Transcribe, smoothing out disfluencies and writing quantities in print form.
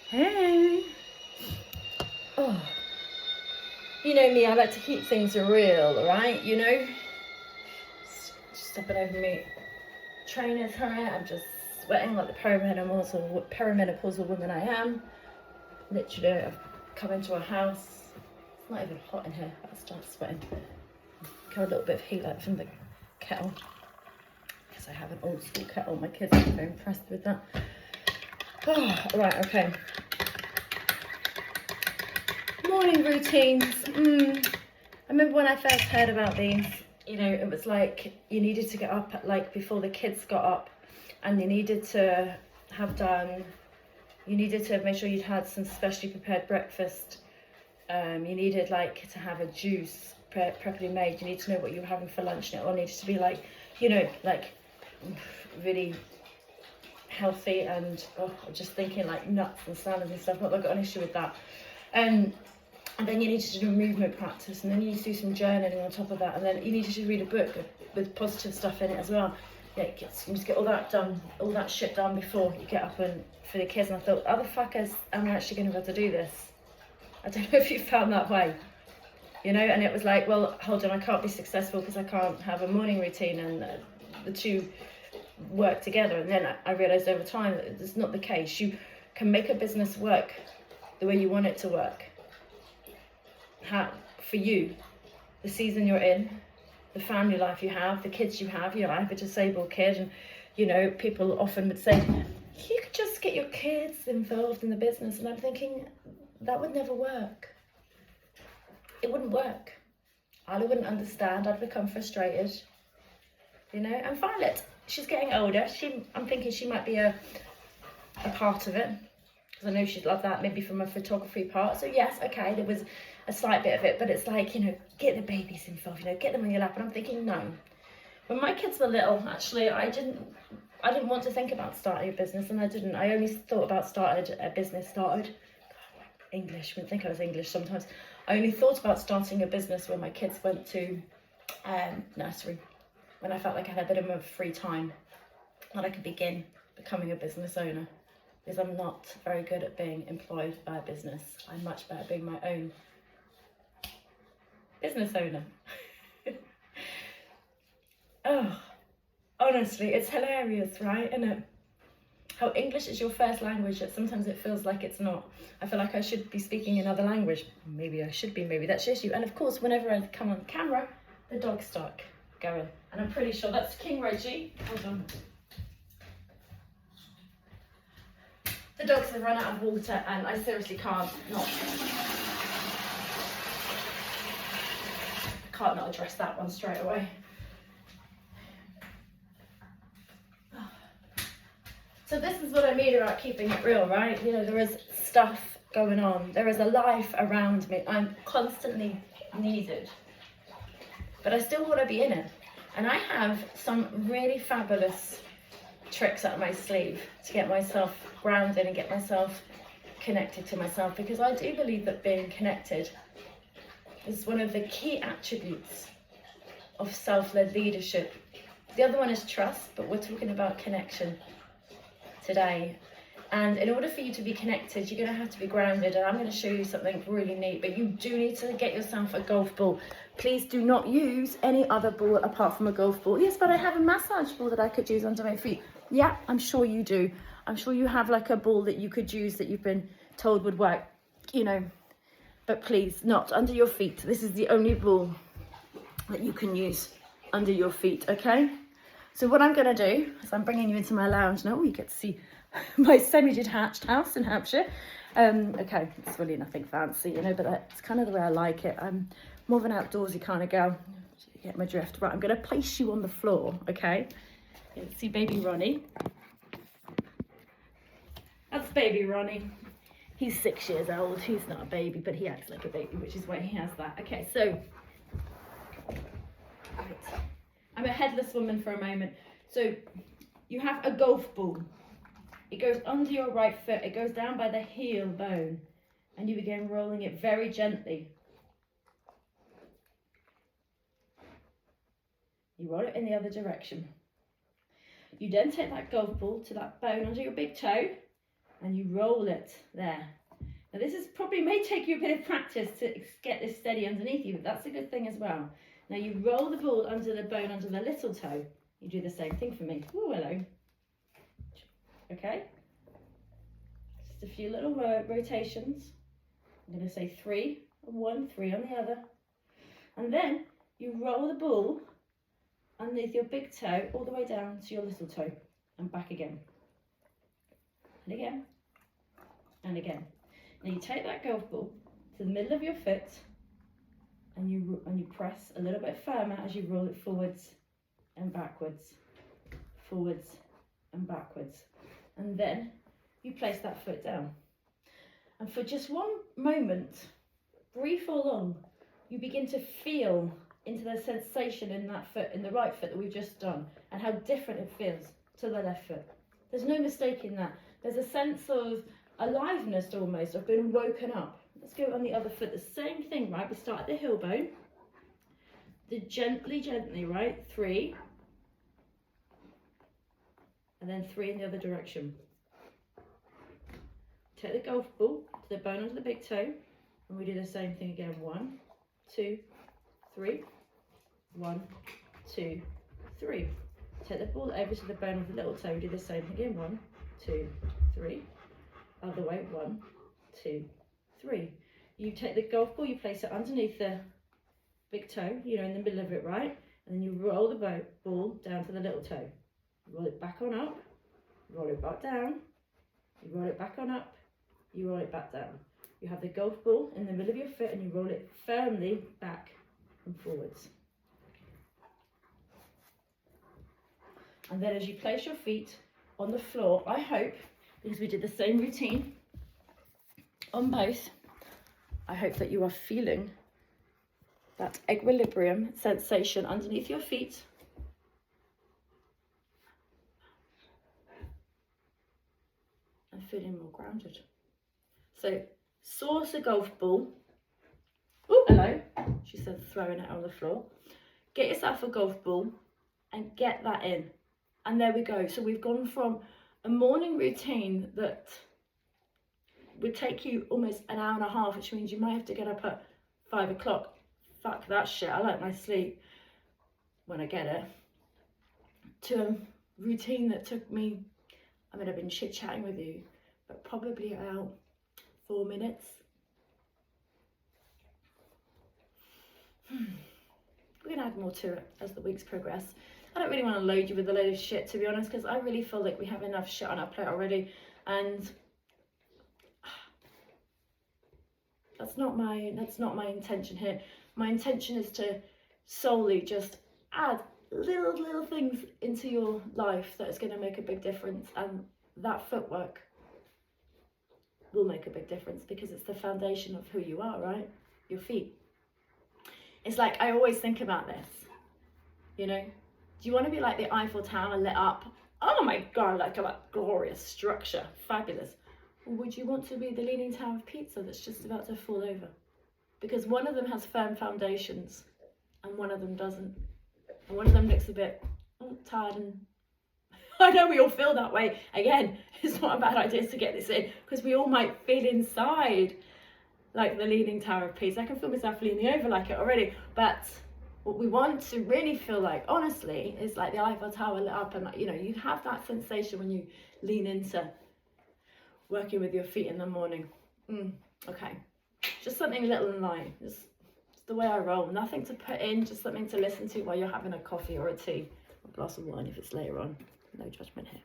Hey. Oh. You know me, I like to keep things real, right? You know? Just stepping over me. Trainers, right? I'm just sweating like the perimenopausal woman I am. Literally, I've come into a house. It's not even hot in here. I start sweating. Got a little bit of heat like from the kettle. Because I have an old school kettle. My kids are very impressed with that. Oh, right, okay. Morning routines. I remember when I first heard about these, you know, it was like you needed to get up at, like, before the kids got up, and you needed to have done, you needed to make sure you'd had some specially prepared breakfast. You needed, like, to have a juice properly made. You need to know what you were having for lunch, and it all needed to be, like, you know, like, really healthy. And just thinking like nuts and salads and stuff. Not that I've got an issue with that. And then you needed to do movement practice, and then you need to do some journaling on top of that, and then you needed to read a book with positive stuff in it as well. Yeah, you need to get all that done, all that shit done before you get up and for the kids. And I thought, how the fuck am I actually going to be able to do this? I don't know if you found that way, you know. And it was like, well, hold on, I can't be successful because I can't have a morning routine, and the two work together. And then I realised over time that it's not the case. You can make a business work the way you want it to work. For you, the season you're in, the family life you have, the kids you have. You know, I have a disabled kid, and you know, people often would say, you could just get your kids involved in the business. And I'm thinking, that would never work. It wouldn't work. I wouldn't understand. I'd become frustrated, you know. And Violet, she's getting older. I'm thinking she might be a part of it, because I know she'd love that, maybe from a photography part. So yes, okay, there was a slight bit of it, but it's like, you know, get the babies involved, you know, get them on your lap. And I'm thinking, no. When my kids were little, actually, I didn't want to think about starting a business, and I didn't. I only thought about English, I wouldn't think I was English sometimes. I only thought about starting a business when my kids went to nursery, when I felt like I had a bit of a free time, that I could begin becoming a business owner. Because I'm not very good at being employed by a business. I'm much better at being my own business owner. Oh, honestly, it's hilarious, right? Isn't it? How English is your first language, yet sometimes it feels like it's not. I feel like I should be speaking another language. Maybe I should be, maybe that's the issue. And of course, whenever I come on camera, the dogs start going. And I'm pretty sure that's King Reggie. Hold on. The dogs have run out of water, and I seriously can't not address that one straight away. So this is what I mean about keeping it real, right? You know, there is stuff going on. There is a life around me. I'm constantly needed. But I still want to be in it. And I have some really fabulous tricks up my sleeve to get myself grounded and get myself connected to myself, because I do believe that being connected is one of the key attributes of self-led leadership. The other one is trust, but we're talking about connection today. And in order for you to be connected, you're going to have to be grounded. And I'm going to show you something really neat, but you do need to get yourself a golf ball. Please do not use any other ball apart from a golf ball. Yes, but I have a massage ball that I could use under my feet. Yeah, I'm sure you do. I'm sure you have like a ball that you could use that you've been told would work, you know, but please not under your feet. This is the only ball that you can use under your feet, okay? So what I'm going to do is I'm bringing you into my lounge now. You get to see my semi-detached house in Hampshire. Okay, it's really nothing fancy, you know, but that's kind of the way I like it. I'm more of an outdoorsy kind of girl. You get my drift. Right, I'm going to place you on the floor, okay? You can see baby Ronnie. That's baby Ronnie. He's 6 years old. He's not a baby, but he acts like a baby, which is why he has that. Okay, so, right. I'm a headless woman for a moment. So you have a golf ball. It goes under your right foot. It goes down by the heel bone. And you begin rolling it very gently. You roll it in the other direction. You then take that golf ball to that bone under your big toe. and you roll it there. Now this is probably may take you a bit of practice to get this steady underneath you, but that's a good thing as well. Now you roll the ball under the bone, under the little toe. You do the same thing for me. Oh, hello. Okay. Just a few little rotations. I'm going to say 3 on one, 3 on the other. And then you roll the ball underneath your big toe all the way down to your little toe and back again. And again. And again. Now you take that golf ball to the middle of your foot and you press a little bit firmer as you roll it forwards and backwards, forwards and backwards. And then you place that foot down. And for just one moment, brief or long, you begin to feel into the sensation in that foot, in the right foot that we've just done, and how different it feels to the left foot. There's no mistaking that. There's a sense of aliveness almost, of being woken up. Let's go on the other foot, the same thing, right? We start at the heel bone, gently, right? 3, and then 3 in the other direction. Take the golf ball to the bone under the big toe, and we do the same thing again. 1, 2, 3. 1, 2, 3. Take the ball over to the bone of the little toe. We do the same again. 1, 2, 3. Other way. 1, 2, 3. You take the golf ball, you place it underneath the big toe, you know, in the middle of it, right? And then you roll the ball down to the little toe. Roll it back on up. Roll it back down. You roll it back on up. You roll it back down. You have the golf ball in the middle of your foot and you roll it firmly back and forwards. And then as you place your feet on the floor, I hope, because we did the same routine on both, I hope that you are feeling that equilibrium sensation underneath your feet. And feeling more grounded. So, source a golf ball. Oh, hello. She said throwing it on the floor. Get yourself a golf ball and get that in. And there we go. So we've gone from a morning routine that would take you almost an hour and a half, which means you might have to get up at 5 o'clock. Fuck that shit. I like my sleep when I get it. To a routine that took me, I mean, I've been chit-chatting with you, but probably about 4 minutes. We're going to add more to it as the weeks progress. I don't really want to load you with a load of shit, to be honest, because I really feel like we have enough shit on our plate already, and that's not my intention here. My intention is to solely just add little things into your life that is going to make a big difference, and that footwork will make a big difference because it's the foundation of who you are, right? Your feet. It's like, I always think about this, you know, do you want to be like the Eiffel Tower lit up? Oh my God, like a glorious structure, fabulous. Or would you want to be the Leaning Tower of Pizza that's just about to fall over? Because one of them has firm foundations and one of them doesn't. And one of them looks a bit tired, and I know we all feel that way. Again, it's not a bad idea to get this in, because we all might feel inside like the Leaning Tower of Pisa. I can feel myself leaning over like it already, but what we want to really feel like, honestly, is like the Eiffel Tower lit up, and you know, you have that sensation when you lean into working with your feet in the morning. Okay, just something little and light. Just the way I roll. Nothing to put in, just something to listen to while you're having a coffee or a tea, or a glass of wine if it's later on. No judgment here.